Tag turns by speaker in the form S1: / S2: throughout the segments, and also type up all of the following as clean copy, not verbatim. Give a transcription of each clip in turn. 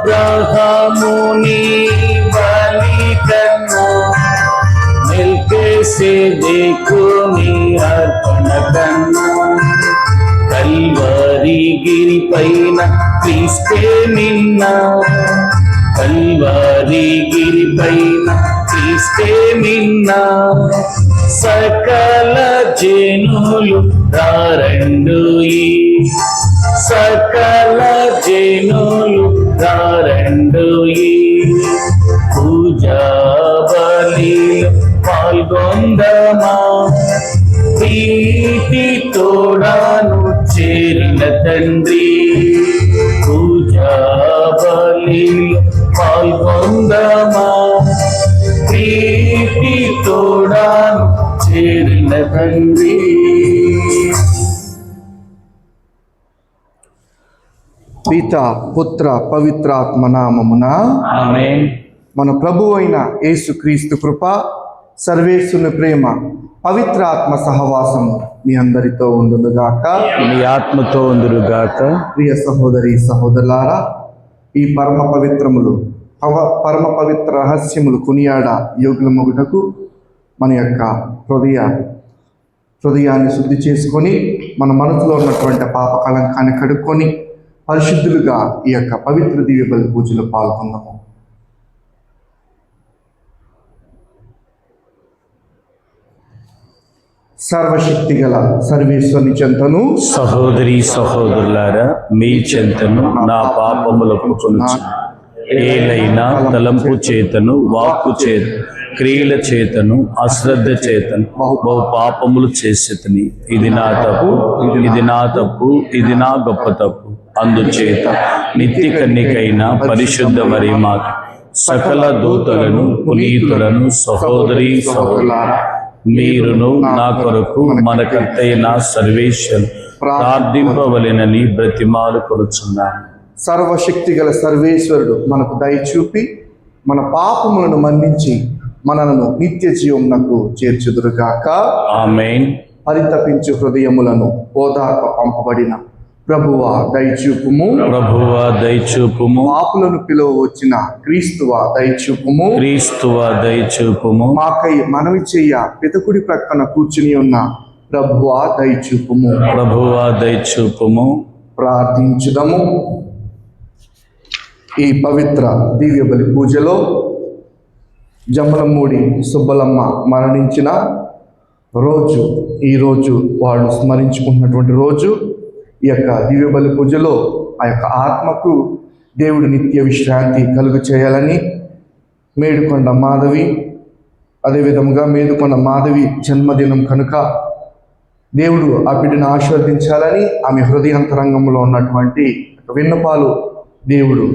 S1: అబ్రహాముని బలి కన్నా మెల్కీసెదెకుని అర్పణ కన్నా కల్వరి గిరి పైన క్రీస్తే నిన్న, కల్వరి గిరి పైన క్రీస్తే నిన్న. సకల జనులు రారండోయి, సకల జనులు రారండోయి. పూజా బలిలో పాల్గొందమా, ప్రీతి తోడాను చేరిన తండ్రి. పూజా బలిలో పాల్గొందమా, ప్రీతి తోడాను చేరిన తండ్రి.
S2: పిత పుత్ర పవిత్రాత్మ నామమున
S1: ఆమేన్.
S2: మన ప్రభువు అయిన యేసుక్రీస్తు కృప, సర్వేశ్వరుని ప్రేమ, పవిత్రాత్మ సహవాసము మీ అందరితో ఉండునుగాక.
S1: మీ ఆత్మతో ఉందురుగాక.
S2: ప్రియ సహోదరి సహోదరులారా, ఈ పరమ పవిత్ర రహస్యములు కొనియాడ యోగులమగుటకు మన యొక్క హృదయాన్ని శుద్ధి చేసుకొని, మన మనసులో ఉన్నటువంటి పాప కళంకాన్ని కడుక్కొని పరిశుద్ధులుగా ఈ యొక్క పవిత్ర దివ్య బలి పూజలో పాల్గొందాము. సర్వశక్తి గల సర్వేశ్వరుని చెంతను,
S1: సహోదరి సహోదరులారా, మీ చెంతను నా పాపములకు కొనుచు ఏలైనా తలంపు చేతను, వాక్కు చేత, క్రియల చేతను, అశ్రద్ధ చేతను బహు పాపములు చేసేతని. ఇది నా తప్పు, ఇది నా తప్పు, ఇది నా గొప్ప తప్పు. అందుచేత నిత్య కన్యకైన పరిశుద్ధ మరియమాత, సకల దూతలను, పునీతులను, సహోదరి సహోదరులారా, మీరును నా కొరకు మన కర్తైన సర్వేశ్వరు ప్రార్థింపవలెనని బ్రతిమాలు కొనుచున్నాను.
S2: సర్వశక్తి గల సర్వేశ్వరుడు మనకు దయచూపి మన పాపములను మన్నించి మనలను నిత్య జీవమునకు చేర్చుదురుగాక.
S1: ఆమేన్.
S2: పరితపించు హృదయములను ఓదార్ప పంపబడిన ప్రభువా దయచూపుము,
S1: ప్రభువా దయచూపుము.
S2: పాపులను పిలువ వచ్చిన క్రీస్తువా దయచూపుము,
S1: క్రీస్తువా దయచూపుము.
S2: మాకై మనవి చెయ్య పితకుడి ప్రక్కన కూర్చుని ఉన్న ప్రభువా దయచూపుము,
S1: ప్రభువా దయచూపుము.
S2: ప్రార్థించుదము. ఈ పవిత్ర దివ్య బలి పూజలో జమ్మలమూడి సుబ్బలమ్మ మరణించిన రోజు, ఈరోజు వాళ్ళు స్మరించుకుంటున్నటువంటి రోజు. ఈ యొక్క దివ్య బలి పూజలో ఆ యొక్క ఆత్మకు దేవుడు నిత్య విశ్రాంతి కలుగు చేయాలని మేడుకొండ మాధవి, అదేవిధంగా మేడుకొండ మాధవి జన్మదినం కనుక దేవుడు ఆ బిడ్డను ఆశీర్వదించాలని ఆమె హృదయాంతరంగంలో ఉన్నటువంటి విన్నపాలు దేవుడు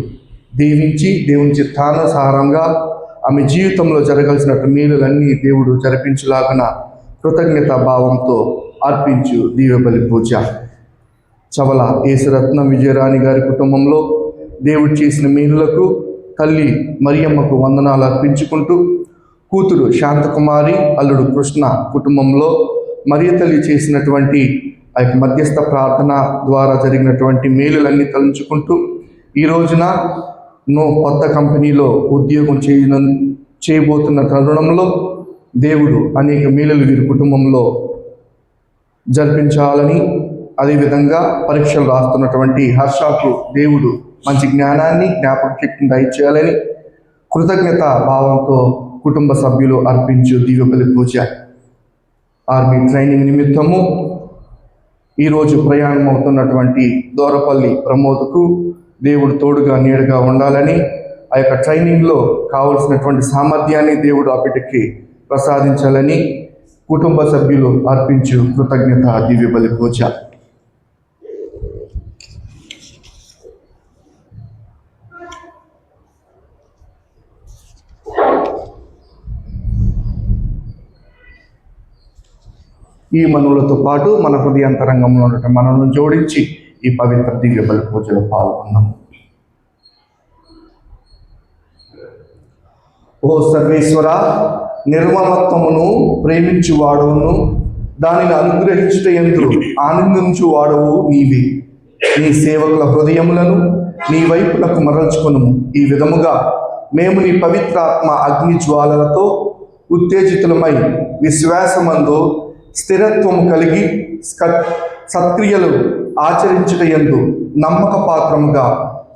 S2: దీవించి దేవుని చిత్తానుసారంగా ఆమె జీవితంలో జరగాల్సినటువంటి మేలులన్నీ దేవుడు జరిపించులాగన కృతజ్ఞతా భావంతో అర్పించు దివ్య బలి పూజ. చవల యేసురత్నం విజయరాణి గారి కుటుంబంలో దేవుడు చేసిన మేలులకు తల్లి మరియమ్మకు వందనాలు అర్పించుకుంటూ, కూతురు శాంతకుమారి, అల్లుడు కృష్ణ కుటుంబంలో మరియ తల్లి చేసినటువంటి ఆ యొక్క మధ్యస్థ ప్రార్థన ద్వారా జరిగినటువంటి మేలులన్నీ తలంచుకుంటూ, ఈ రోజున కొత్త కంపెనీలో ఉద్యోగం చేయబోతున్న తరుణంలో దేవుడు అనేక మేలులు వీరి కుటుంబంలో జరిపించాలని, అదేవిధంగా పరీక్షలు రాస్తున్నటువంటి హర్షకు దేవుడు మంచి జ్ఞానాన్ని, జ్ఞాపక శక్తిని దయచేయాలని కృతజ్ఞత భావంతో కుటుంబ సభ్యులు అర్పించు దివ్య బలి పూజ. ఆర్మీ ట్రైనింగ్ నిమిత్తము ఈరోజు ప్రయాణం అవుతున్నటువంటి దోరపల్లి ప్రమోద్కు దేవుడు తోడుగా నీడగా ఉండాలని, ఆ యొక్క ట్రైనింగ్లో కావలసినటువంటి సామర్థ్యాన్ని దేవుడు ఆ బిడ్డకి ప్రసాదించాలని కుటుంబ సభ్యులు అర్పించు కృతజ్ఞత దివ్య బలి పూజ. ఈ మనులతో పాటు మన హృదయాంతరంగంలో ఉండటం మనను జోడించి ఈ పవిత్ర దివ్య బలి పూజలో పాల్గొన్నాము. ఓ సర్వేశ్వర, నిర్మలత్వమును ప్రేమించువాడును దానిని అనుగ్రహించుట యందు ఆనందించువాడవు నీవే. నీ సేవకుల హృదయములను నీ వైపునకు మరల్చుకొనుము. ఈ విధముగా మేము నీ పవిత్రాత్మ అగ్ని జ్వాలలతో ఉత్తేజితులమై విశ్వాసమందు స్థిరత్వము కలిగి సత్క్రియలు ఆచరించుటయందు నమ్మక పాత్రముగా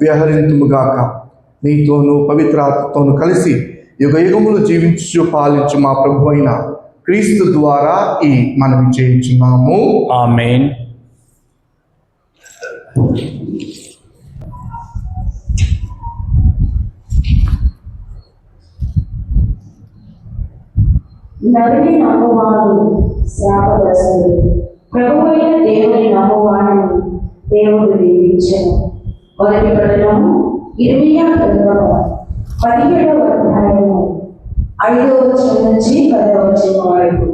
S2: వ్యవహరింతుముగాక. నీతోనూ పవిత్రాత్మతోనూ కలిసి యుగయుగములు జీవించు పాలించు మా ప్రభు అయిన క్రీస్తు ద్వారా ఈ మనవి చేయించున్నాము.
S1: ఆమేన్.
S3: నరుని నమ్మువాడు శాపగ్రస్తుడు, ప్రభువైన దేవుని నమ్మువాడిని దేవుడు దీవించెను. మొదటి పట్టణము ఇర్మియా గ్రంథము 17వ అధ్యాయము 5వ వచనం నుంచి 10వ వచనం వరకు.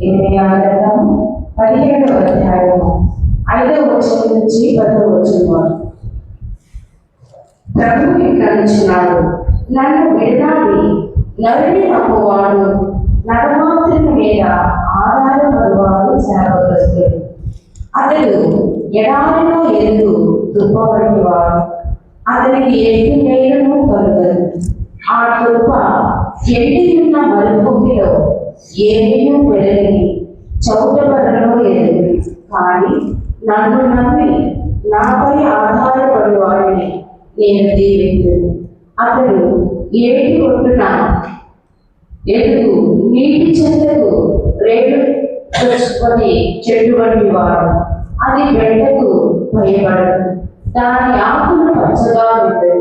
S3: ఇర్మియా గ్రంథము 17వ అధ్యాయము 5వ వచనం నుంచి 10వ వచనం వరకు. ప్రభువు ఇట్లనుచున్నాడు, నన్ను విడనాడి నరుని నమ్మువాడు నరమాత్రుని మీద ఆధారపడువాడు శాపగ్రస్తుడు. అతడు ఎడారిలో ఎరుగు తుప్పబడి వాడు, అతనికి ఎట్టి మేలును కలుగదు. ఆ తుప్ప ఎండి ఉన్న మరుభూమిలో ఏమీ వెలగని చౌటబరలో ఎరుగు. కానీ నన్ను నమ్మి నాపై ఆధారపడి వాడిని నేను దీవించును. అతడు ఏటి ఒడ్డున ఎదుగు నీటి చెట్లకు రేడు తెచ్చుకొని చెట్టు వంటి వాడు, అది బెండకు భయపడదు, దాని ఆకులు పచ్చగా ఉండదు,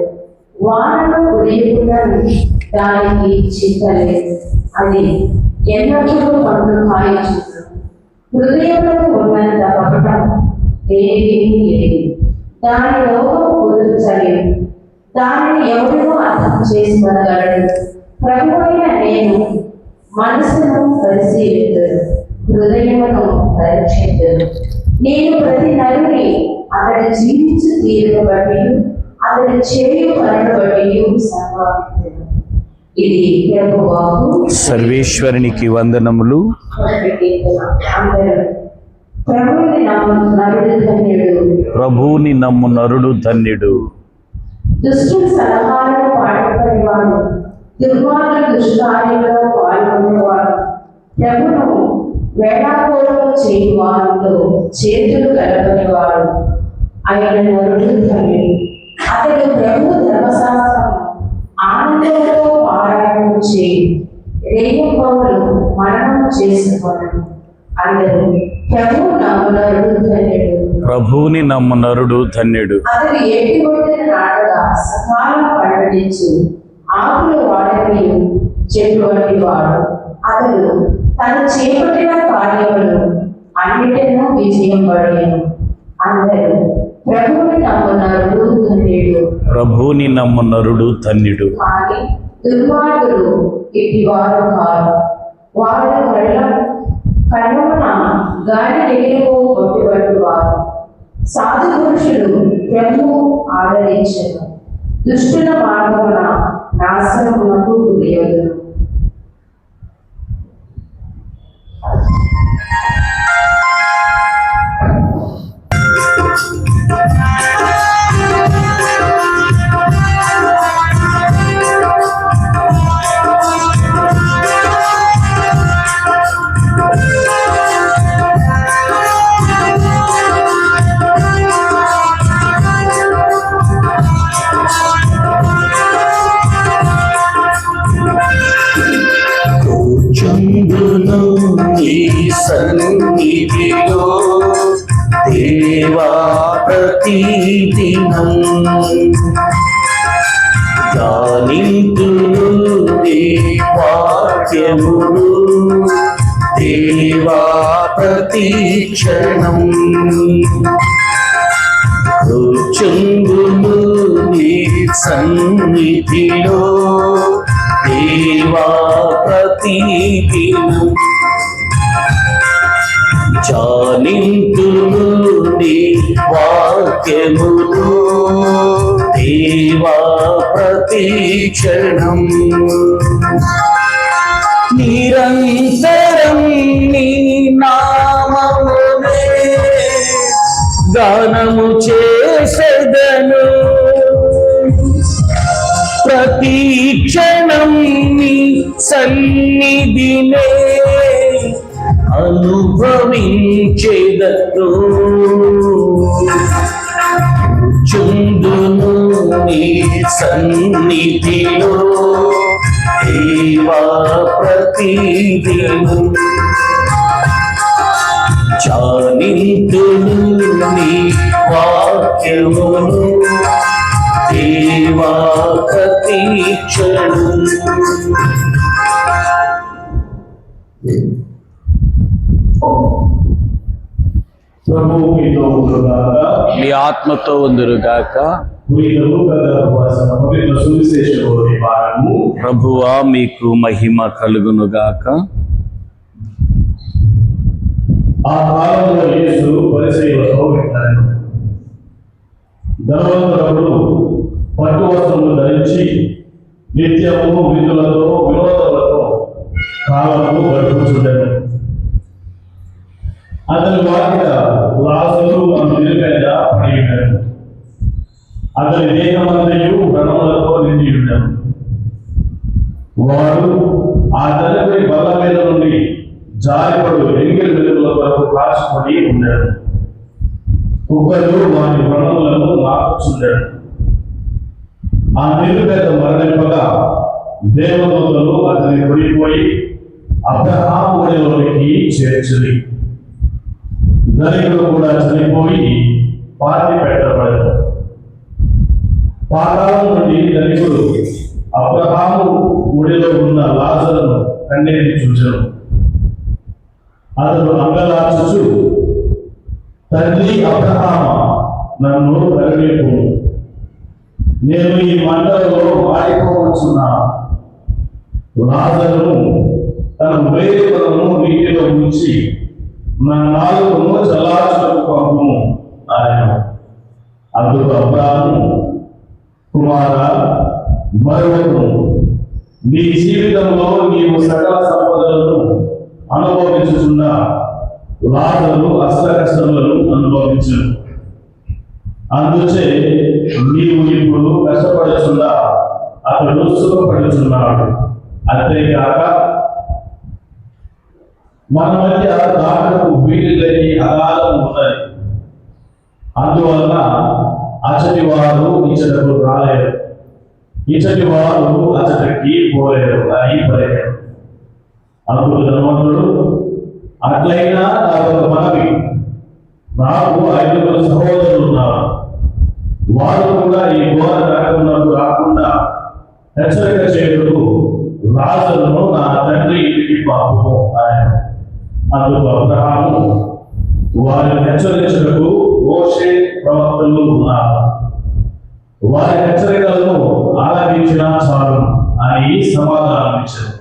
S3: వానలో కురియకుండా దానికి చింతలేదు, అది ఎన్నడూ పండ్లు కాయచుండు. హృదయంలో ఉన్నంత పట్టం దేనికి లేదు, దాని లోకం కుదుర్చలేదు, దానిని ఎవరినో అర్థం చేసుకోగలడు. ప్రభువైన నేను మనసును పరిశీలించను, హృదయమును పరీక్షించను. నేను ప్రతి నరుని అతడు జీవించు తీరును బట్టి అతడు చేయు పనులు బట్టి సంభావించను. ఇది ప్రభువాకు.
S1: సర్వేశ్వరునికి వందనములు.
S3: అందరూ ప్రభువుని నమ్ము నరుడు ధన్యుడు.
S1: ప్రభువుని నమ్ము నరుడు ధన్యుడు.
S3: దుష్టుల సలహాలను పాటిపడేవాడు, దుర్మార్గుల దుష్కార్యంలో పాల్గొనేవాడు, ప్రభును వేళాకోళం చేయువారితో చేతులు కలపనివాడు ఆయన నరుడు ధన్యుడు. అతడు ప్రభు ధర్మశాస్త్రం ఆనందంతో పారాయణం చేయి రేయంబవలు మననము చేసుకొనను. అందరూ ప్రభువు నమ్ము నరుడు ధన్యుడు.
S1: ప్రభువుని నమ్ము నరుడు ధన్యుడు.
S3: అతడు ఏటి ఒడ్డున నాటగా సకాలం పండించు ఆకులు వాడని చెట్టు వంటి వాడు. అతడు తను చేపట్టిన కార్యములు అన్నిటిలో విజయం పడేను. అందరూ ప్రభువుని నమ్ము నరుడు ధన్యుడు.
S1: ప్రభువుని నమ్ము నరుడు ధన్యుడు.
S3: కానీ దుర్మార్గులు ఇటివారు కాదు. వాళ్ళ కళ్ళమున గాలి ఎగిరిపో కొట్టుబడి వారు. సాధు పురుషులు ప్రభువు ఆదరించను, దుష్టుల మార్గమున నాశనమునకు గురియగును.
S1: కూర్చుందును నీ సన్నిధిలో దేవా ప్రతిదినం, ధ్యానింతును నీ వాక్యమును దేవా ప్రతిక్షణం. కూర్చుందును నీ సన్నిధిలో దేవా ప్రతిదినం, ధ్యానింతును నీ వాక్యమును దేవా ప్రతిక్షణం. నిరంతరం నీ నామమునే గాన గానము చేసెదను ప్రతి క్షణం నీ సన్నిధినే అనుభవించెదను చుందును నీ సన్నిధిలో దేవా ప్రతిదినం చానింతును నీ వాక్యమును దేవా ప్రతి క్షణం.
S4: ప్రభు మీతో ఉండుగాక.
S1: మీ ఆత్మతో ఉందురుగాక.
S4: పవిత్ర సువిశేషంలోని భాగము.
S1: ప్రభువా మీకు మహిమ కలుగునుగాక.
S4: ఆ కాలంలో యేసు పరిసయ్యులతో ఇట్లనెను, ధనవంతుడు పట్టు వస్త్రములు ధరించి నిత్యము విధులతో వినోదములతో కాలము గడుపుచుండెను. అతని వాకిట లాజరు అను మీద పడి ఉండెను. అతని దేహమంతయు వ్రణములతో నిండి ఉండెను. వాడు ఆ తండ్రి బల్ల మీద నుండి జారిపడు ఎంగిలి వెలుగుల వరకు కాచుకొని ఉండెను. కుక్కలు వాని వ్రణములను నాకుచుండెను. ఆ నిరుపేద మరణింపగా దేవదూతలు అతని పడిపోయి అబ్రహాము ఒడిలోనికి చేర్చిరి. ధనికుడు కూడా చనిపోయి పాతి పెట్టబడను. పాతాళం నుండి ధనికుడు అబ్రహాము ఒడిలో ఉన్న లాజరును కన్నీటి చూచెను. అతడు అంగలార్చుచు, తండ్రి అబ్రహామా, నన్ను కరుణింపుము. నేను ఈ మంటలో మాడిపోవచ్చున్నాను. లాజరును తన వేదికలను నీటిలో ఉంచి నా నాలుగును చల్లార్చుటకు పంపుము ఆయన. అందుకు అబ్రాహాము, కుమారా, మరొకను నీ జీవితంలో నీవు సకల సంపదలను అనుభవించుచున్న లాజరు అష్ట కష్టములను అనుభవించు. అందుచే నీవు ఇప్పుడు కష్టపడుచున్నా అతడు సుఖపడుచున్నాడు. అంతేకాక మన మధ్య దాటకు వీలు లేని అగాధం ఉన్నది. అందువలన అచటి వారు ఇచ్చటకు రాలేరు, ఇచ్చటి వారు అచటికి పోలేరు అని పలికారు. అందుకు ధనవంతుడు, అట్లయినా నాకు ఒక మనవి, నాకు 5 సహోదరులు ఉన్నారు. వారు కూడా ఈ ఘోర నరకమునకు రాకుండా హెచ్చరిక చేయుటకు లాజరును నా తండ్రి ఇంటికి పంపుము ఆయన. అందుకు అబ్రహాము, వారిని హెచ్చరించుటకు మోషే ప్రవక్తలు ఉన్నారు, వారి హెచ్చరికలను ఆలకించిన చాలు అని సమాధానం ఇచ్చారు.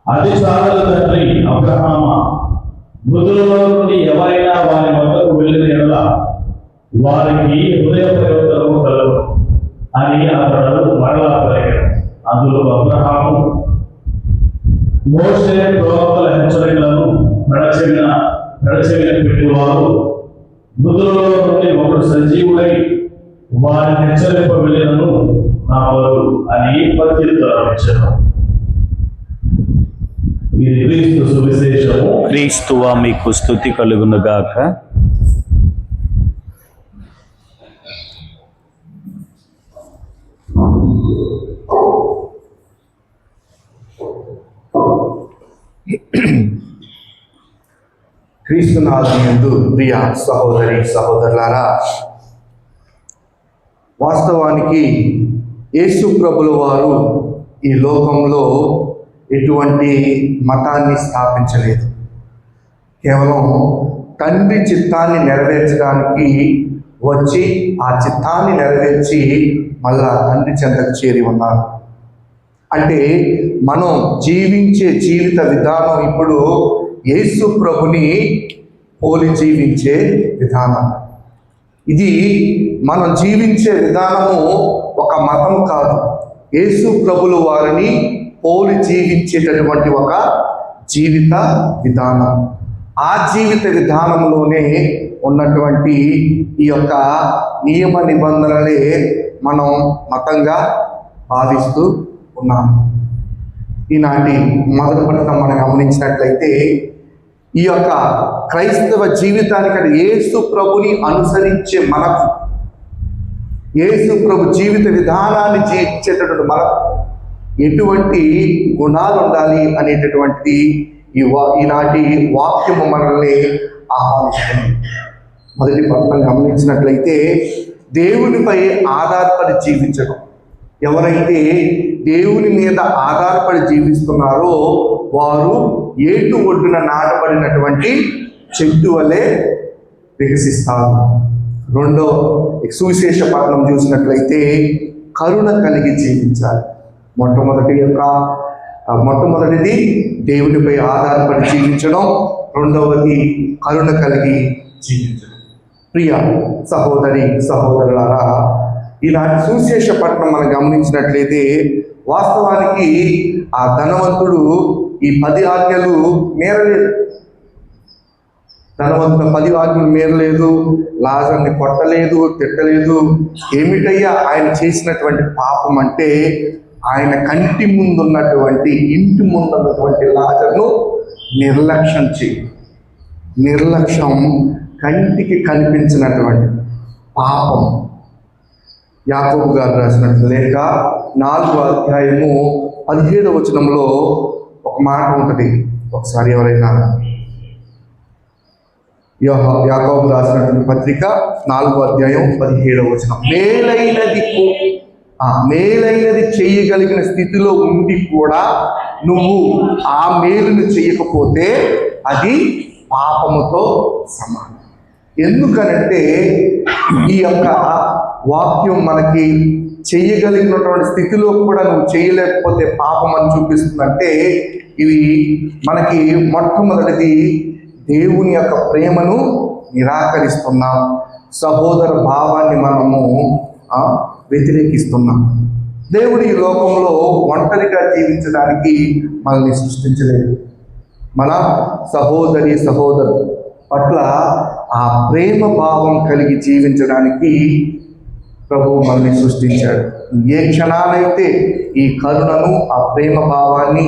S4: అది చాలదు తండ్రి అబ్రహామా, మృతులలో నుండి ఎవరైనా వారి వద్దకు వెళ్ళిన ఎడల వారికి హృదయ పరివర్తనము కలవు అని అతడు మరలా పలికాడు. అందులో అబ్రహాము, మోషే ప్రవక్తల హెచ్చరికలను నడచెవిన పెట్టేవారు మృతులలో నుండి ఒకడు సజీవుడై వారిని హెచ్చరింప వెళ్ళినను నా వరకు అని ప్రత్యుత్తరం ఇచ్చారు. ఇది క్రీస్తు సువిశేషము.
S1: క్రీస్తువా మీకు స్తుతి కలుగునుగాక.
S2: క్రీస్తునాథునియందు ప్రియ సహోదరి సహోదరులారా, వాస్తవానికి యేసు ప్రభుల వారు ఈ లోకంలో ఎటువంటి మతాన్ని స్థాపించలేదు. కేవలం తండ్రి చిత్తాన్ని నెరవేర్చడానికి వచ్చి ఆ చిత్తాన్ని నెరవేర్చి మళ్ళా తండ్రి చెంతకు చేరి ఉన్నారు. అంటే మనం జీవించే జీవిత విధానం ఇప్పుడు యేసు ప్రభుని పోలి జీవించే విధానం. ఇది మనం జీవించే విధానము ఒక మతం కాదు, యేసు ప్రభుల వారిని పోలి జీవించేటటువంటి ఒక జీవిత విధానం. ఆ జీవిత విధానంలోనే ఉన్నటువంటి ఈ యొక్క నియమ నిబంధనలే మనం మతంగా భావిస్తూ ఉన్నాం. ఈనాటి మొదటి పట్టణం మనం గమనించినట్లయితే ఈ యొక్క క్రైస్తవ జీవితానికి యేసు ప్రభుని అనుసరించే మనకు, యేసు ప్రభు జీవిత విధానాన్ని జీవించేటటువంటి మనకు ఎటువంటి గుణాలు ఉండాలి అనేటటువంటిది ఈనాటి వాక్యము మనల్ని ఆహ్వానిస్తుంది. మొదటి పట్టణం గమనించినట్లయితే దేవునిపై ఆధారపడి జీవించడం. ఎవరైతే దేవుని మీద ఆధారపడి జీవిస్తున్నారో వారు ఏటు ఒడ్డున నాటబడినటువంటి చెట్టు వలె వికసిస్తారు. రెండో సువిశేష పట్టణం చూసినట్లయితే కరుణ కలిగి జీవించాలి. మొట్టమొదటిది దేవునిపై ఆధారపడి జీవించడం, రెండవది కరుణ కలిగి జీవించడం. ప్రియ సహోదరి సహోదరులారా, ఈనాటి సువిశేష పట్టణం మనం గమనించినట్లయితే వాస్తవానికి ఆ ధనవంతుడు ఈ 10 ఆజ్ఞలు మేరలేదు. ధనవంతుడు 10 ఆజ్ఞలు మేరలేదు, లాజర్ని కొట్టలేదు, తిట్టలేదు. ఏమిటయ్యా ఆయన చేసినటువంటి పాపం అంటే ఆయన కంటి ముందున్నటువంటి, ఇంటి ముందున్నటువంటి లాజర్ను నిర్లక్ష్యం చేయడం. నిర్లక్ష్యం కంటికి కనిపించినటువంటి పాపం. యాకోబు గారు రాసినట్లు లేక 4వ అధ్యాయము 17వ వచనంలో ఒక మాట ఉంటుంది. ఒకసారి ఎవరైనా యాకోబు రాసినటువంటి పత్రిక 4వ అధ్యాయం 17వ వచనం, మేలైనది చేయగలిగిన స్థితిలో ఉండి కూడా నువ్వు ఆ మేలును చేయకపోతే అది పాపముతో సమానం. ఎందుకనంటే ఈ యొక్క వాక్యం మనకి చేయగలిగినటువంటి స్థితిలో కూడా నువ్వు చేయలేకపోతే పాపం అని చూపిస్తుందంటే ఇవి మనకి మొట్టమొదటిది దేవుని యొక్క ప్రేమను నిరాకరిస్తున్నాం, సహోదర భావాన్ని మనము వ్యతిరేకిస్తున్నాం. దేవుడు ఈ లోకంలో ఒంటరిగా జీవించడానికి మనల్ని సృష్టించలేదు. మన సహోదరు పట్ల ఆ ప్రేమ భావం కలిగి జీవించడానికి ప్రభువు మనల్ని సృష్టించాడు. ఏ క్షణాలైతే ఈ కరుణను, ఆ ప్రేమ భావాన్ని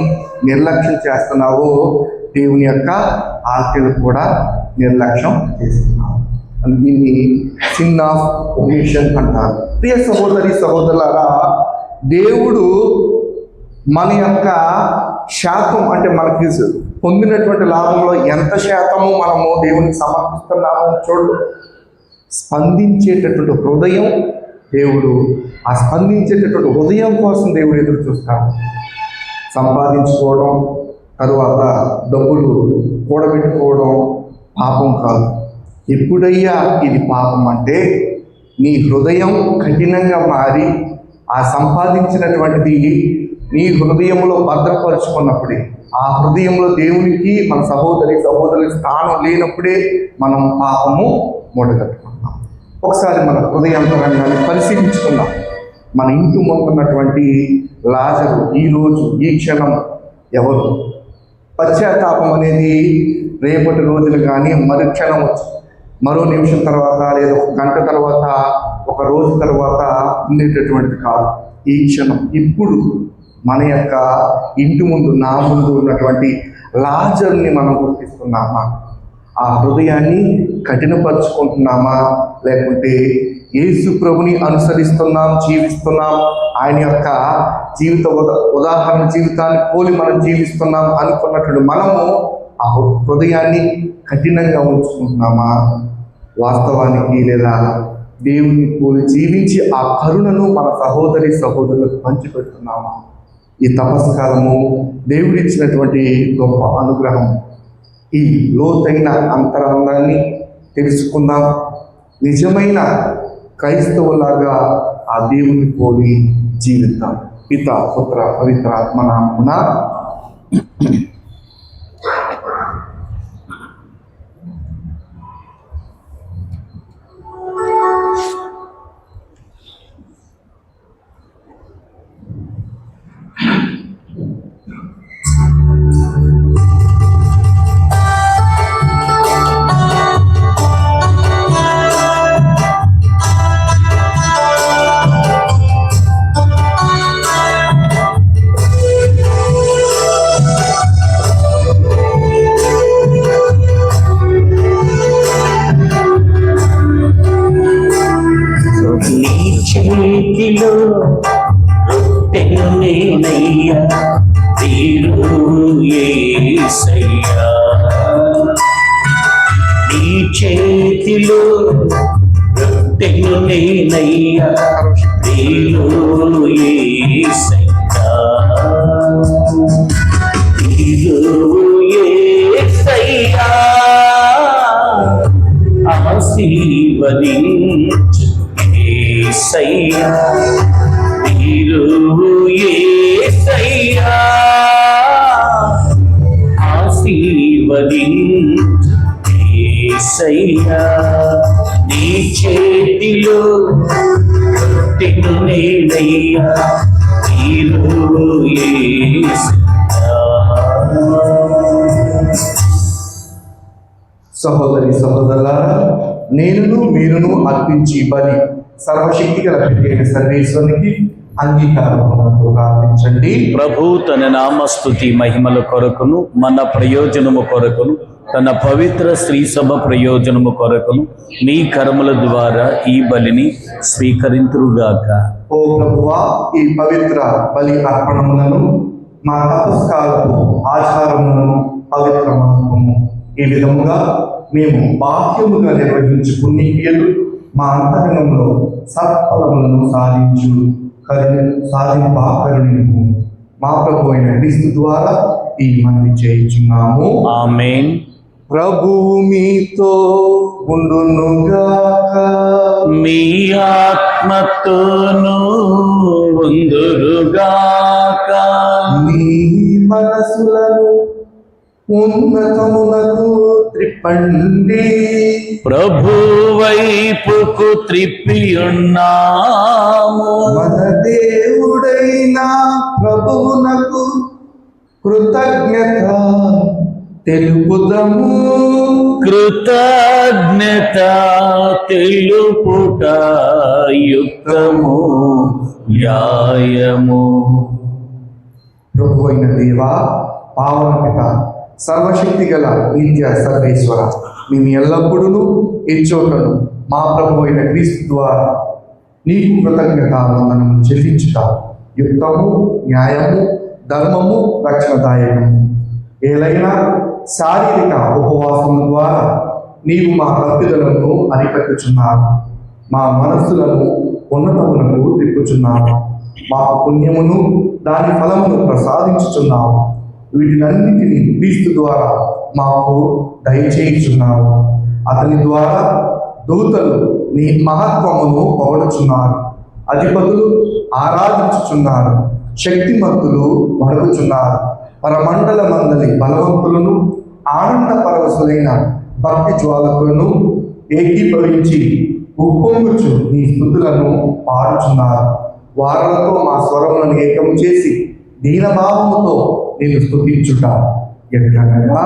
S2: నిర్లక్ష్యం చేస్తున్నావో దేవుని యొక్క ఆజ్ఞలు కూడా నిర్లక్ష్యం చేస్తున్నావు. దీన్ని సిన్ ఆఫ్ ఒమిషన్ అంటారు. ప్రియ సహోదరి సహోదరులారా, దేవుడు మన యొక్క శాతం అంటే మనకి పొందినటువంటి లాభంలో ఎంత శాతము మనము దేవునికి సమర్పిస్తున్నామో చూడు. స్పందించేటటువంటి హృదయం దేవుడు, ఆ స్పందించేటటువంటి హృదయం కోసం దేవుడు ఎదురు చూస్తాడు. సంపాదించుకోవడం, తరువాత డబ్బులు కూడబెట్టుకోవడం పాపం కాదు. ఎప్పుడయ్యా ఇది పాపం అంటే నీ హృదయం కఠినంగా మారి ఆ సంపాదించినటువంటిది నీ హృదయంలో భద్రపరుచుకున్నప్పుడే, ఆ హృదయంలో దేవునికి మన సహోదరుల స్థానం లేనప్పుడే మనం పాపము మూటగట్టుకుంటాం. ఒకసారి మన హృదయాంతరంగాన్ని పరిశీలించుకుందాం. మన ఇంటి ముందున్నటువంటి లాజరు ఈరోజు ఈ క్షణం ఎవరు? పశ్చాత్తాపం అనేది రేపటి రోజులు కానీ మరుక్షణం వచ్చి మరో నిమిషం తర్వాత లేదా ఒక గంట తర్వాత ఒక రోజు తర్వాత ఉండేటటువంటి కాదు. ఈ క్షణం ఇప్పుడు మన యొక్క ఇంటి ముందు, నా ముందు ఉన్నటువంటి లాజర్ని మనం గుర్తిస్తున్నామా? ఆ హృదయాన్ని కఠినపరుచుకుంటున్నామా? లేకుంటే యేసు ప్రభుని అనుసరిస్తున్నాం, జీవిస్తున్నాం, ఆయన యొక్క ఉదాహరణ జీవితాన్ని పోలి మనం జీవిస్తున్నాం అనుకున్నటువంటి మనము ఆ హృదయాన్ని కఠినంగా ఉంచుకుంటున్నామా? వాస్తవానికి లేదా దేవుని పోలి జీవించి ఆ కరుణను మన సహోదరులకు పంచిపెడుతున్నామా? ఈ తపస్సు కాలము దేవుడిచ్చినటువంటి గొప్ప అనుగ్రహం. ఈ లోతైన అంతరంగాన్ని తెలుసుకుందాం. నిజమైన క్రైస్తవులాగా ఆ దేవుని పోలి జీవిద్దాం. పిత, పుత్ర, పవిత్ర ఆత్మ నామమున
S1: నీ చేతిలో రొట్టెను నేనయ్యా, నీరు యేసయ్యా. నీ చేతిలో రొట్టెను నేనయ్యా, నీరు యేసయ్యా. నీరు యేసయ్యా, ఆశీర్వదించు యేసయ్యా. నీరు యేసయ్యా, ఆశీర్వదించు యేసయ్యా. నీ చేతిలో రొట్టెను నేనయ్యా, నీరు యేసయ్యా.
S2: సహోదరి సహోదరులారా, నేనును మీరును అర్పించి బలి సర్వశక్తి గల పెట్టైన సర్వేశ్వరునికి అంగీకారముతో ప్రార్థించండి.
S1: ప్రభు తన నామస్తుతి మహిమల కొరకును, మన ప్రయోజనము కొరకును, తన పవిత్ర శ్రీ సభ ప్రయోజనము కొరకును మీ కర్మల ద్వారా ఈ బలిని స్వీకరింతురుగాక.
S2: ఓ ప్రభువా, ఈ పవిత్ర బలి అర్పణములను మా తపస్కాలపు ఆచారములను పవిత్రమనుకోము. ఈ విధముగా మేము బాహ్యముగా నిర్వహించు పుణ్యక్రియలు మా అంతరంగంలో సత్ఫలములను సాధింపకరుణము మా ప్రభు అయిన క్రీస్తు ద్వారా ఈ మనవి చేయుచున్నాము.
S1: ఆమేన్.
S2: ప్రభువు మీతో ఉండునుగాక.
S1: మీ ఆత్మతోనూ ఉందురుగాక.
S2: మీ మనసులను ఉన్నతమునకు త్రిప్పండి.
S1: ప్రభు వైపుకు త్రిప్పి ఉన్నాము.
S2: మన దేవుడైన ప్రభువునకు కృతజ్ఞత తెలుపుదము.
S1: కృతజ్ఞత తెలుపుట యుక్తము న్యాయము.
S2: ప్రభు అయిన దేవా, పావన పిత, సర్వశక్తి గల నిత్య సర్వేశ్వర, మేము ఎల్లప్పుడూ ఇచ్చోటను మా ప్రభు అయిన క్రీస్తు ద్వారా నీకు కృతజ్ఞత వందనము చెల్లించుట యుక్తము, న్యాయము, ధర్మము, రక్షణదాయకము. ఏలైనా శారీరక ఉపవాసము ద్వారా నీవు మా తప్పిదలను అరికట్టుచున్నావు, మా మనస్సులను ఉన్నతమునకు తిప్పుచున్నావు, మా పుణ్యమును దాని ఫలమును ప్రసాదించుచున్నావు. వీటినన్నిటినీ క్రీస్తు ద్వారా మాకు దయచేయుచున్నావు. అతని ద్వారా దూతలు నీ మహత్వమును పొగడుచున్నారు, అధిపతులు ఆరాధించుచున్నారు, శక్తిమంతులు వణుకుచున్నారు. పరమండల మందలి బలవంతులను ఆనంద పరవశులైన భక్తి జ్వాలకులను ఏకీభవించి ఉప్పొంగుచు నీ స్తుతులను పాడుచున్నారు. వారలతో మా స్వరములను ఏకం చేసి దీనభావముతో నేను స్తుతించుట ఎట్లనగా,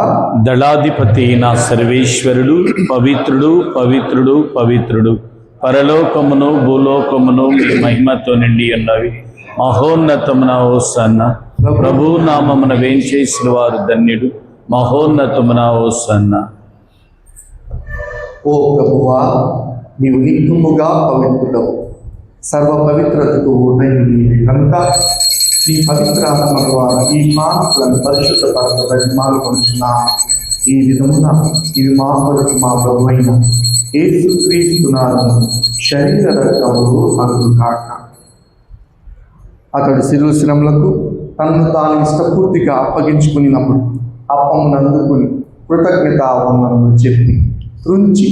S1: దళాధిపతి నా సర్వేశ్వరుడు పవిత్రుడు పవిత్రుడు పవిత్రుడు, పరలోకమును భూలోకమును మీ మహిమతో నిండి ఉన్నవి. మహోన్నతమున హోసన్న. ప్రభు నామమున వేంచేసిన వారు ధన్యుడు. మహోన్నతమున హోసన్న.
S2: ఓ ప్రభువా, నీవు నిత్యముగా పవిత్రుడవు, సర్వ పవిత్రతకు ఉదయం నీవే కనుక నీ పవిత్రాత్మ ద్వారా ఈ మానవులను పరిశుద్ధపరచబడి మారుకొంటున్నాము. ఈ విధమున ఇవి మా కొరకు మా ప్రభు అయిన యేసుక్రీస్తునాథును శరీర రక్తములు అరుదు కాక. అతడు శిలువశ్రమలకు తనను తాను ఇష్టపూర్తిగా అప్పగించుకున్నప్పుడు అప్పమును అందుకుని కృతజ్ఞతా వందనములు చెప్పి త్రుంచి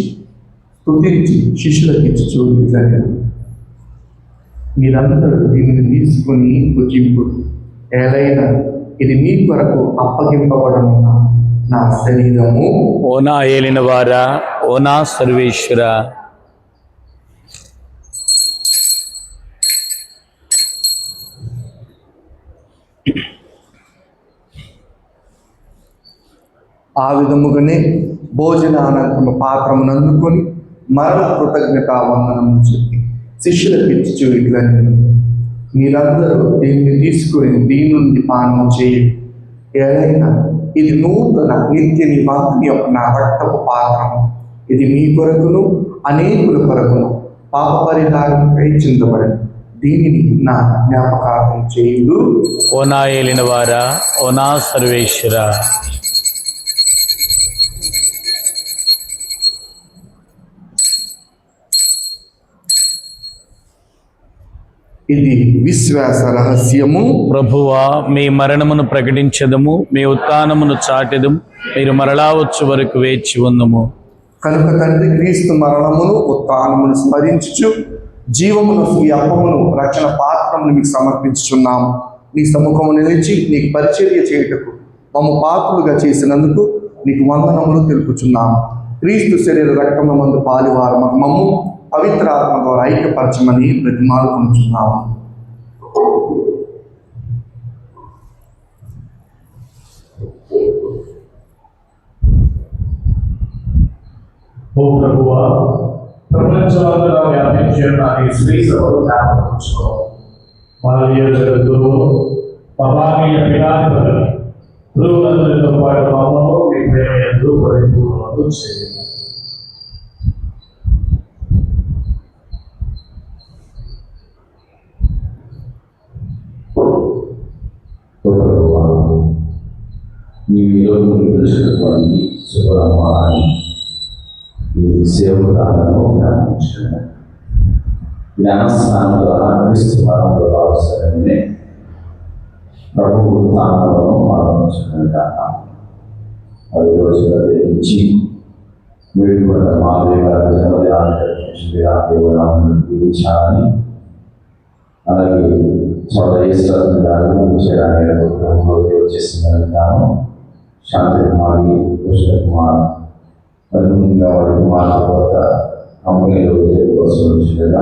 S2: స్తుతించి శిష్యులకు ఇచ్చుచూ ఇట్లనెను, మీరందరూ దీనిని తీసుకుని భుజింపుడు. ఏలైనా ఇది మీ కొరకు అప్పగింపబడనున్న నా శరీరము.
S1: ఓనా ఏలిన వారా, ఓనా సర్వేశ్వర,
S2: ఆ విధముగానే భోజనానంతరము పాత్రమును అందుకొని మరల కృతజ్ఞతా వందనము చెప్పి శిష్యులకు ఇచ్చుచూ ఇట్లనెను, మీరందరూ దీన్ని తీసుకుని దీని నుండి పానం చేయండి. ఏదైనా ఇది నూతన నిత్య నిబంధన యొక్క నా రక్తపు పాత్రము. ఇది మీ కొరకును అనేకుల కొరకును పాప పరిహారంకై చిందబడను. దీనిని నా జ్ఞాపకార్థం చేయుడు.
S1: ఓ నా ఏలిన వారా, ఓ నా సర్వేశ్వర.
S2: ఇది విశ్వాస రహస్యము.
S1: ప్రభువా, మీ మరణమును ప్రకటించదము, మీ ఉత్థానమును చాటెదము, మీరు మరలా వచ్చు వరకు వేచి ఉందము.
S2: కనుక తండ్రి, క్రీస్తు మరణమును ఉత్థానమును స్మరించుచు జీవమును ఈ అప్పమును రక్షణ పాత్రమును మీకు సమర్పించుచున్నాము. నీ సముఖము నిలిచి నీకు పరిచర్య చేయుటకు మమ్మ పాత్రులుగా చేసినందుకు నీకు వందనములు తెలుపుచున్నాము. క్రీస్తు శరీర రక్తము మందు పాలివారము మమ్ము పవిత్రాత్మ ద్వారా ఐక్యపరచమని బ్రతిమాలుకొనుచున్నాము.
S4: ఓ ప్రభువా, ప్రపంచమంతటా వ్యాపించి ఉన్న ఈ శ్రీ సభలు జ్ఞాపకం మానవీయ జగత్తును మహానీయ పీఠాధిపతులు గురువులందరితో పాటు మమ్మల్ని మీ ప్రేమ యందు పరిపూర్ణులను చేయండి.
S5: నీ విరోధులు తెలుసుకుని శుభ్రమాని ఈ సేవకులను జ్ఞాపించండి. జ్ఞానస్నానం ద్వారా క్రీస్తు మరణంలో అవసరమే ప్రభువు ఉత్థానమును ఆరంభించడం కాక 10 రోజుల నుంచి వీడుబడ్డ మాదిరి గారి జన్మదినాన్ని జరిపించింది ఆ దేవురాలను దీవించాలని, అలాగే చాలా ఈశ్వరుని గారు చేయడానికి వచ్చేసిందని గాను శాంతి కుమారి, కృష్ణ కుమార్ అనుగుణంగా వారి కుమార్ తర్వాత కంపెనీలో కోసం వచ్చిండగా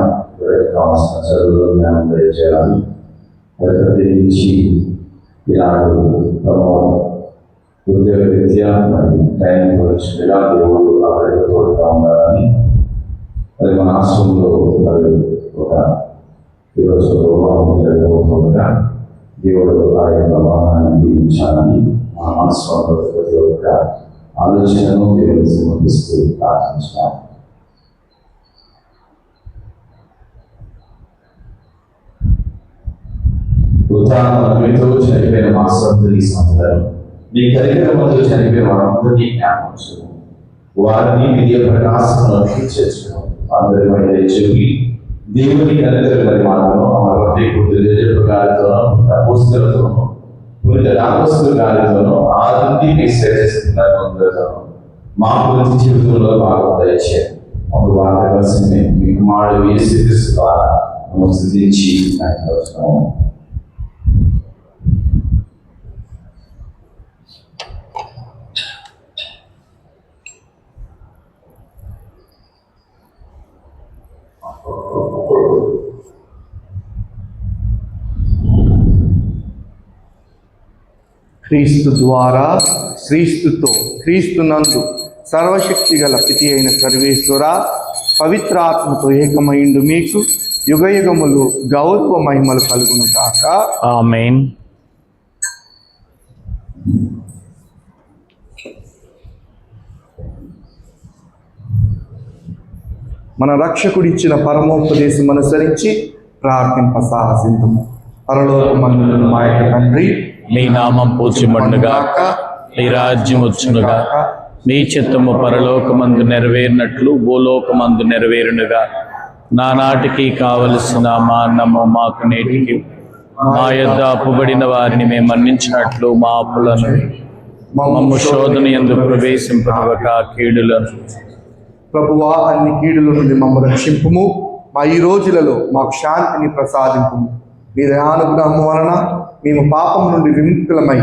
S5: కావాల్సిన చదువులో జ్ఞానం దయచేయాలని, ప్రత్యేకించి ఈనాడు ఉద్యోగ రీత్యా మరి ట్రైనింగ్ వచ్చిండగా దేవుడు అక్కడికి తోడుగా ఉండాలని, మరి మన ఆశ్రమంలో మరి ఒక ఈరోజు వివాహం జరగబోతుండగా దేవుడు ఆ యొక్క వాహనాన్ని దీవించాలని మా మనసులో ప్రతి ఒక్క ఆలోచనను దేవుడికి సమర్పిస్తూ ప్రార్థించాం. ఉదాహరణతో చనిపోయిన మా సొంతని సందరం మీ కార్యక్రమంలో చనిపోయిన వారందరినీ జ్ఞాపకం వారిని విద్య ప్రకాశంలో చేర్చడం అందరి మధ్య చూపి దేవుని కనుక మరి మనము అమరవతి గుర్తు గారితోనూ పుస్తకాలతోనూ పునీత రామోస్తు గారితోనూ ఆది మీ శ్రేష్ఠతోనూ మా గురించి జీవితంలో భాగం దయచేయండి. అప్పుడు వార్త కలిసి మీ కుమారుడు యేసు క్రీస్తు ద్వారా స్థితించి వస్తున్నాము.
S2: క్రీస్తు ద్వారా, క్రీస్తుతో, క్రీస్తునందు సర్వశక్తి గల పితి అయిన సర్వేశ్వర పవిత్రాత్మతో ఏకమైండు మీకు యుగయుగములు గౌరవ మహిమలు కలుగును గాక.
S1: ఆమేన్.
S2: మన రక్షకుడిచ్చిన పరమోపదేశం అనుసరించి ప్రార్థింప సాహసించము. పరలోకమందున్న మా యొక్క తండ్రి,
S1: మీ నామం పూజ్యమడునుగాక, మీ రాజ్యం వచ్చునుగాక, మీ చిత్తము పరలోకమందు నెరవేరినట్లు భూలోకమందు నెరవేరునుగా. నానాటికి కావలసిన మా అన్నము మాకు నేటికి, మా యొద్ద అప్పుబడిన వారిని మేము మన్నించినట్లు మా అప్పులను మమ్ము శోధన యందు ప్రవేశింపనివ్వక కీడులను.
S2: ప్రభువా, అన్ని కీడుల నుండి మమ్మల్ని రక్షింపుము. మా ఈ రోజులలో మాకు శాంతిని ప్రసాదింపుము. మీ దయానుగ్రహం వలన మేము పాపం నుండి విముక్తులమై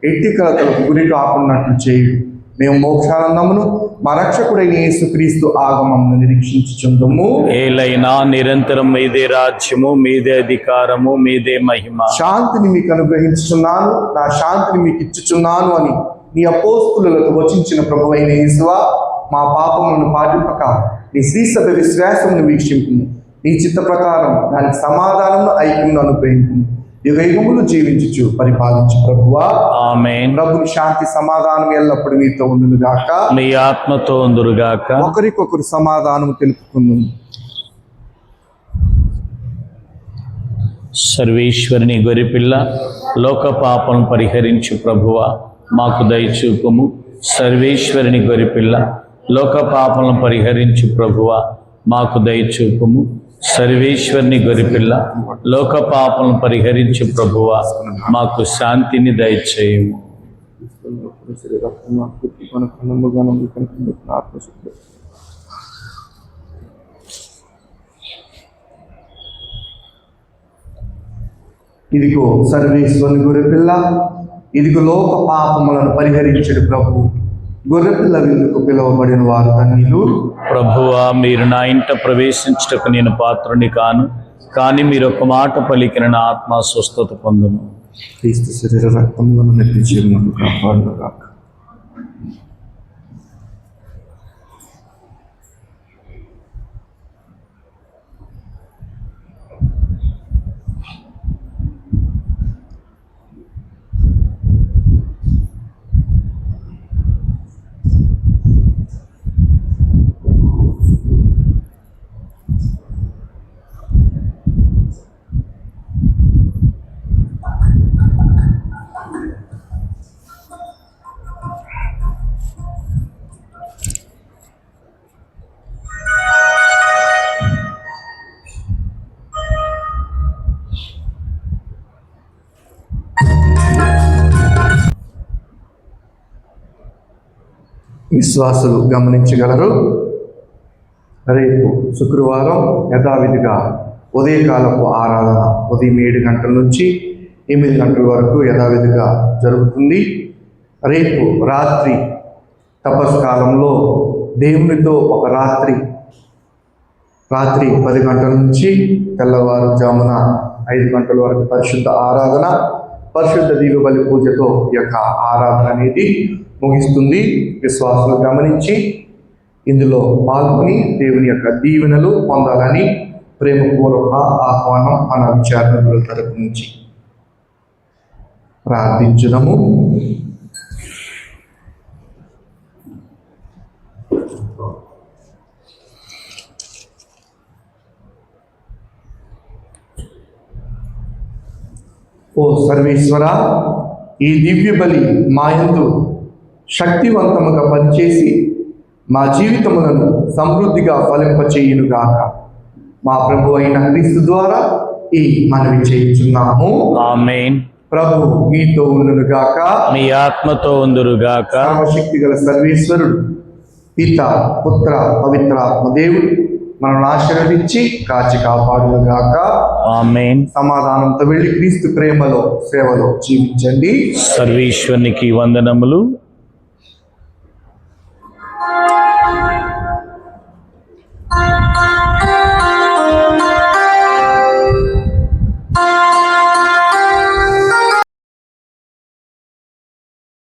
S2: ఎట్టి కలతలకు గురి కాకున్నట్లు చేయుడు. మేము మోక్షానందమును మా రక్షకుడైన యేసుక్రీస్తు ఆగమమును నిరీక్షించుచుందుము.
S1: ఏలైనా నిరంతరం మీదే రాజ్యము, మీదే అధికారము, మీదే మహిమ.
S2: శాంతిని మీకు అనుగ్రహించుచున్నాను, నా శాంతిని మీకు ఇచ్చుచున్నాను అని నీ అపోస్తులతో వచించిన ప్రభువైన యేసువా, మా పాపములను పాటింపక నీ శ్రీసభ విశ్వాసమును వీక్షింపుము. నీ చిత్త ప్రకారం దానికి సమాధానము ఐక్యమును అనుగ్రహింపు. యుగయుగములు జీవించుచు పరిపాలించు ప్రభువా.
S1: ఆమేన్.
S2: ప్రభుని శాంతి సమాధానం ఎల్లప్పుడు మీతో ఉండునుగాక,
S1: మీ ఆత్మతో ఉందురుగాక.
S2: ఒకరికొకరు సమాధానం తెలుపుకుందుము.
S1: సర్వేశ్వరుని గొరిపిల్ల లోక పాపం పరిహరించు ప్రభువా మాకు దయచూపుము. సర్వేశ్వరుని గొరిపిల్ల లోక పాపం పరిహరించు ప్రభువా మాకు దయచూపుము. సర్వేశ్వరుని గొరిపిల్ల లోక పాపం పరిహరించు ప్రభువా మాకు శాంతిని దయచేయము.
S2: ఇదిగో సర్వేశ్వరుని గొర్రెపిల్ల, ఇదిగో లోక పాపములను పరిహరించడు ప్రభు. గొర్రెపిల్ల విందుకు పిలువబడిన వారు ధన్యులు.
S1: ప్రభువా మీరు నా ఇంట ప్రవేశించుటకు నేను పాత్రుని కాను, కానీ మీరు ఒక మాట పలికిన నా ఆత్మ స్వస్థత పొందును.
S2: క్రీస్తు శరీర రక్తములను నిత్య జీవనము కాపాడుగాక. విశ్వాసులు గమనించగలరు. రేపు శుక్రవారం యథావిధిగా ఉదయకాలపు ఆరాధన ఉదయం 7 గంటల నుంచి 8 గంటల వరకు యథావిధిగా జరుగుతుంది. రేపు రాత్రి తపస్కాలంలో దేవునితో ఒక రాత్రి 10 గంటల నుంచి తెల్లవారుజామున 5 గంటల వరకు పరిశుద్ధ ఆరాధన, పరిశుద్ధ దివ్య బలి పూజతో ఈ యొక్క ఆరాధన అనేది ముగిస్తుంది. విశ్వాసులు గమనించి ఇందులో పాల్గొని దేవుని యొక్క దీవెనలు పొందాలని ప్రేమపూర్వక ఆహ్వానం మన విచారణల తరపు నుంచి. ప్రార్థించుదాము. ఓ సర్వేశ్వర, ఈ దివ్య బలి మా యందు శక్తివంతముగా పనిచేసి మా జీవితములను సమృద్ధిగా ఫలింపచేయునుగాక. మా ప్రభు అయిన క్రీస్తు ద్వారా ఈ మనవి చేయుచున్నాము.
S1: ఆమేన్.
S2: ప్రభు మీతో ఉండునుగాక.
S1: మీ ఆత్మతో ఉందురుగాక.
S2: సర్వశక్తి గల సర్వేశ్వరుడు పిత పుత్ర పవిత్రాత్మ దేవుడు మనల్ని ఆశీర్వదించి కాచి కాపాడునుగాక.
S1: ఆమేన్.
S2: సమాధానంతో వెళ్ళి క్రీస్తు ప్రేమలో సేవలో జీవించండి.
S1: సర్వేశ్వరునికి వందనములు.